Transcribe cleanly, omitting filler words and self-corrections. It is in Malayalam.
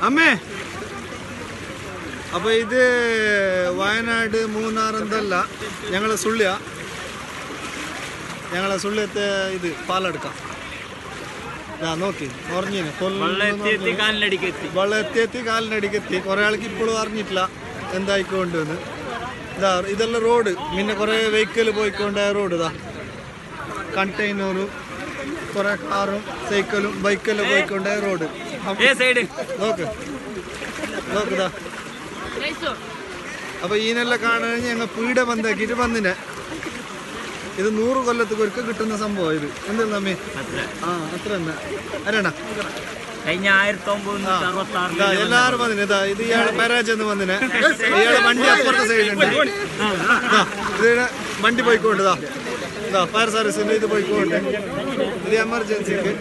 അമ്മേ അപ്പൊ ഇത് വയനാട് മൂന്നാർ എന്തല്ല ഞങ്ങളെ സുള്ളിയത്തെ ഇത് പാലെടുക്കാം നോക്കി ഉറഞ്ഞിന് വെള്ളം എത്തി കാലിനടിക്കെത്തി കുറെ ആൾക്ക് ഇപ്പോഴും അറിഞ്ഞിട്ടില്ല എന്തായിക്കൊണ്ടെന്ന് ഇതെല്ലാം റോഡ് പിന്നെ കുറെ വെഹിക്കിൾ പോയിക്കൊണ്ട റോഡ് ഇതാ കണ്ടെയ്നറും കുറെ കാറും സൈക്കിളും ബൈക്കെല്ലാം പോയിക്കൊണ്ട റോഡ് നോക്കുതാ അപ്പൊ ഈനെല്ലാം കാണാൻ ഞങ്ങൾ പീഡ ബന്ധാക്കിട്ട് വന്നിനെ ഇത് 100 കൊല്ലത്തേക്ക് ഒരിക്കൽ കിട്ടുന്ന സംഭവം ഇത് എന്താ അമ്മേ അത്ര തന്നെ അരണ എല്ലാരും വന്നിനെ ഇതാ ഇത് ഇയാളെ പരാജയം വന്നിനെ ഇയാളെ വണ്ടി അപ്പുറത്തെ സൈഡുണ്ട് ഇത് വണ്ടി പോയിക്കൊണ്ടതാ ഇതാ ഫയർ സർവീസിന്റെ ഇത് പോയിക്കൊണ്ട് ഇത് എമർജൻസിക്ക്